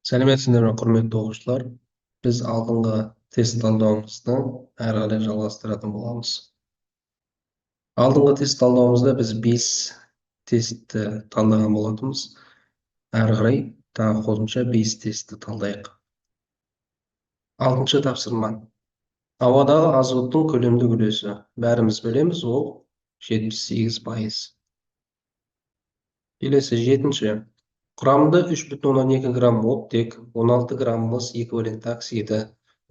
Сәлеметсіздер ме, құрметті оқушылар? Біз алдыңғы тест талдауымызды әрі қарай жалғастыратын боламыз. Алдыңғы тест талдауымызда біз 5 тестті талдаған болатынбыз. Әрі қарай тағы қосымша 5 тестті талдайық. 6-шы тапсырма. Ауадағы азоттың көлемдік үлесі. Бәріміз білеміз, ол 78%. Келесі 7-ші. Құрамында 3,2 грамм оттек, 16 грамм мыс эквивалентті оксиді,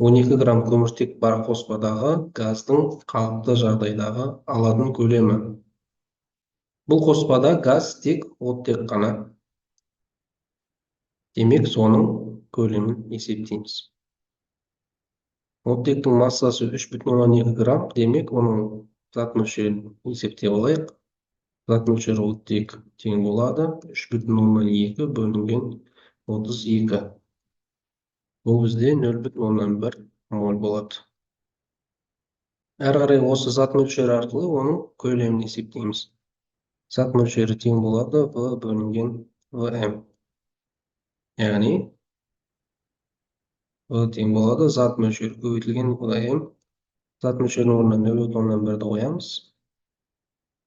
12 грамм көміртек бар қоспадағы газдың қалыпты жағдайдағы алатын көлемі. Бұл қоспада газ тек оттек қана. Демек, соның көлемін есептейміз. Оттектің массасы 3,2 грамм, демек, оның зат мөлшерін есептеп алайық. Зат мөлшері оттек тең болады 3,2 бөлінген 32. Бұл бізде 0,1 моль болады. Әрі қарай осы зат мөлшері арқылы оның көлемін есептейміз. Зат мөлшері тең болады В бөлінген ВМ. Яғни В тең болады зат мөлшері көбейтілген ВМ. Зат мөлшерінің орнына 0,1-ді қоямыз.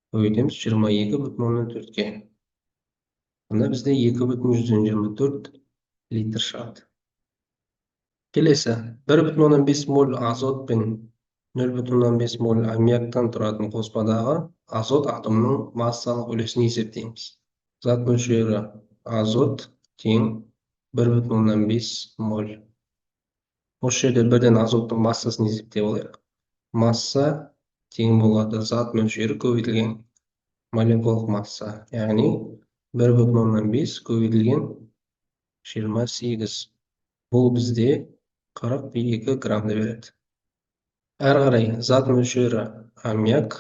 Көбейтеміз 22,4-ке. Мұнда бізде 2,124 литр шығады. Келесі, 1,5 моль азот пен 0,5 моль аммиактан тұратын қоспадағы азот атомының массалық үлесін есептейміз. Зат мөлшері азот тең 1,5 моль. Осы жерде бірден азоттың массасын есептеп алайық. Масса тең болады зат мөлшері көбейтілген молекулалық масса, яғни 1,5 көбейтілген 28. Бұл бізде 42 граммды береді. Әрі қарай зат мөлшері аммиак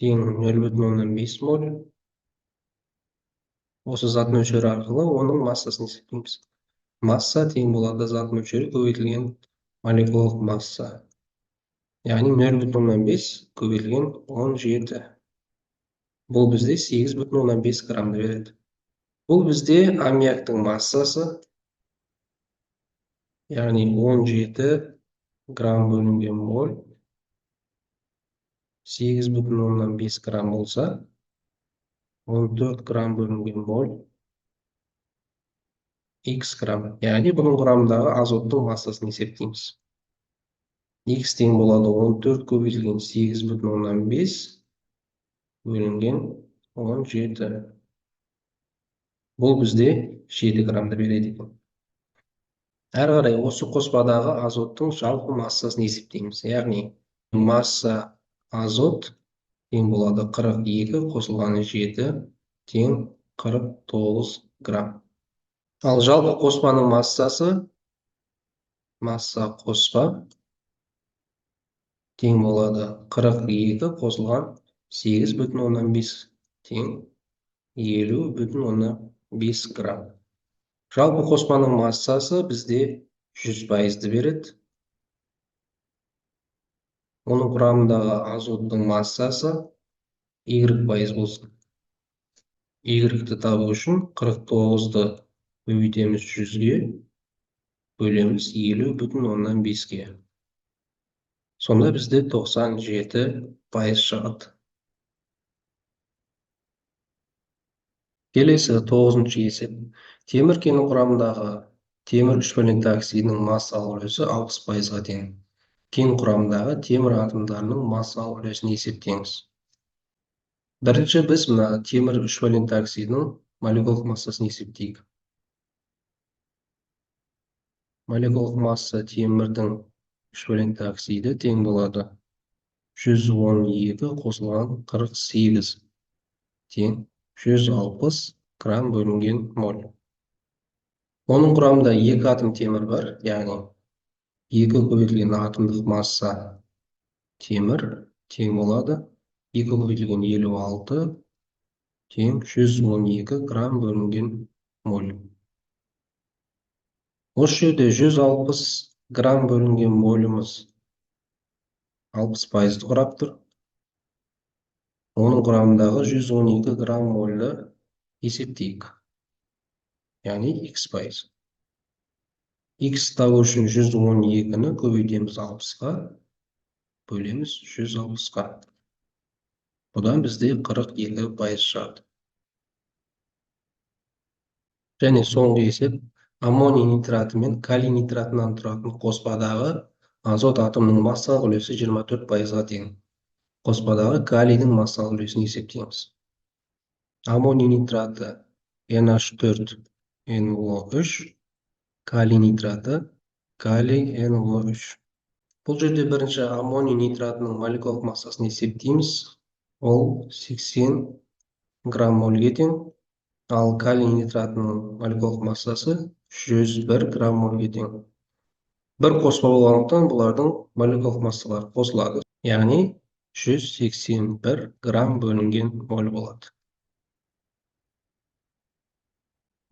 тең 0,5 моль. Осы зат мөлшері арқылы оның массасын есептейміз. Масса тең болады зат мөлшері көбейтілген молекулалық масса. Яғни 0,5 көбейтілген 17. Бұл бізде 8,5 граммды береді. Бұл бізде аммиактың массасы, яғни 17 грамм бөлінген моль 8,5 грамм болса, 14 грамм бөлінген моль X грамм. Яғни бұның құрамындағы азоттың массасын есептейміз. X тең болады 14 көбейтілген 8,5 бөлінген 17. Бұл бізде 7 граммды береді екен. Әрі қарай осы қоспадағы азоттың жалпы массасын есептейміз. Яғни масса азот тең болады 42 қосылған 7 тең 49 грамм. Ал жалпы қоспаның массасы, масса қоспа тең болады 42 қосылған 8,5 тең 50,5 грамм. Жалпы қоспаның массасы бізде 100%-ді береді. Оның құрамындағы азоттың массасы Y% болсын. Y-ті табу үшін 49-ды көбейтеміз 100-ге, бөлеміз 50,5-ге. Сонда бізде 97% шығады. Келесі 9-шы есеп. Темір кені құрамындағы темір үшвалентті оксидінің массалық үлесі 60%-ға тең. Кен құрамындағы темір атомдарының массалық үлесін есептеңіз. Бірінші біз мына темір үшвалентті оксидінің молекулалық массасын есептейік. Молекулалық масса темірдің үшвалентті оксиді тең болады 112 қосылған 48 тең 160 грамм бөлінген моль. Оның құрамында 2 атом темір бар, яғни 2 көбейтілген атомдық масса темір тең болады 2 көбейтілген 56 тең 112 грамм бөлінген моль. Осы жерде 160 грамм бөлінген моліміз 60%-ді құрап тұр. Оның құрамындағы 112 грамм мольді есептейік. яғни x пайыз. X табу үшін 112-ні көбейтеміз 60-ға, бөлеміз 160-ға. Бұдан бізде 42 пайыз шығады. Және соңғы есеп, аммоний нитраты мен калий нитратынан тұратын қоспадағы азот атомының массалық үлесі 24 пайызға тең. Қоспадағы калийдің массалық үлесін есептейміз. Аммоний нитраты NH4 NO3, калий нитраты калий NO3. Бұл жерде бірінші аммоний нитратының молекулалық массасын есептейміз. Ол 80 грамм молге тең, ал калий нитратының молекулалық массасы 101 грамм молге тең. Бір қоспа болғандықтан бұлардың молекулалық массалары қосылады. Яғни 181 грамм бөлінген моль болады.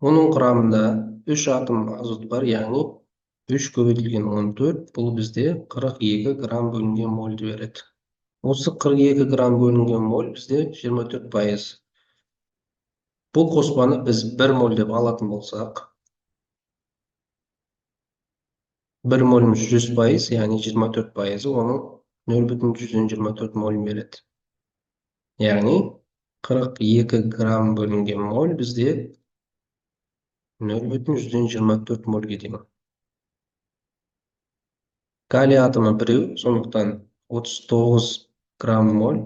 Оның құрамында 3 атом азот бар, яғни 3 көбейтілген 14, бұл бізде 42 грамм бөлінген мольді береді. Осы 42 грамм бөлінген моль бізде 24 пайыз. Бұл қоспаны біз 1 моль деп алатын болсақ, 1 моліміз 100 пайыз, яғни 24 пайызы, оның 0,124 моль береді. Яғни 42 грамм бөлінген моль бізде 0,124 мольге тең. Калий атомы біреу, сондықтан 39 грамм моль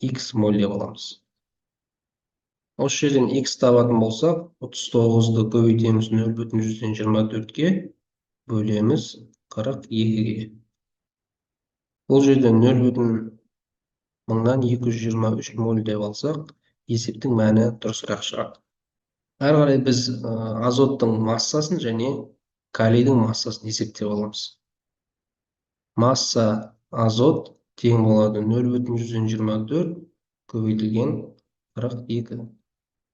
X моль деп аламыз. Осы жерден X табатын болсақ, 39-ды көбейтеміз 0,124-ге, бөлеміз 42-ге. Бұл жерден 0,223 моль деп алсақ, есептің мәні дұрысырақ шығады. Әрі қарай біз азоттың массасын және калийдің массасын есептеп аламыз. Масса азот тең болады 0,124 көбейтілген 42.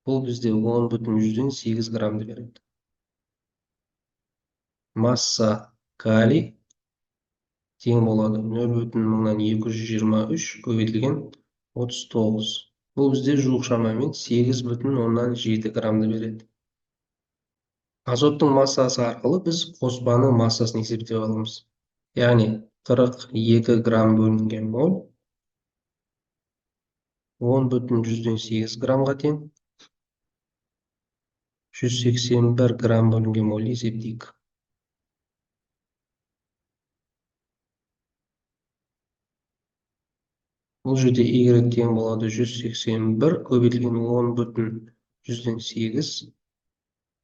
Бұл бізде 10,8 граммды береді. Масса калий тең болады 0,223 көбейтілген 39. Бұл бізде жуық шамамен 8,7 граммды береді. Азоттың массасы арқылы біз қоспаның массасын есептеп аламыз. Яғни 42 грамм бөлінген моль 10,8 граммға тең. 181 грамм бөлінген моль есептейік. Бұл жерде Y тең болады 181 көбейтілген 10,8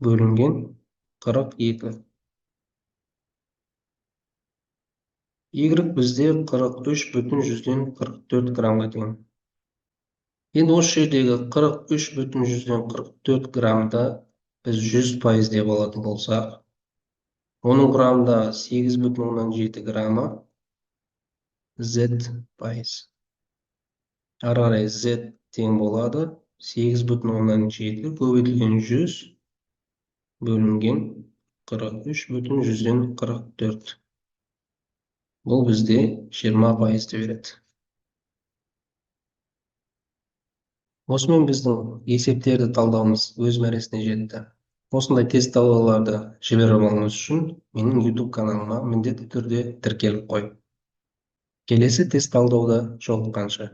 бөлінген 42. Y бізде 43,44 граммға тең. Енді осы жердегі 43,44 граммда біз 100 пайыз деп алатын болсақ, оның құрамында 8,7 граммы Z пайыз. Ары қарай Z тең болады 8,7 көбейтілген 100 бөлінген 43,44. Бұл бізде 20 пайызды береді. Осымен біздің есептерді талдауымыз өз мәресіне жетті. Осындай тест талдауларды жіберіп алуыңыз үшін менің YouTube каналыма міндетті түрде тіркеліп қой. Келесі тест талдауда жолыққанша.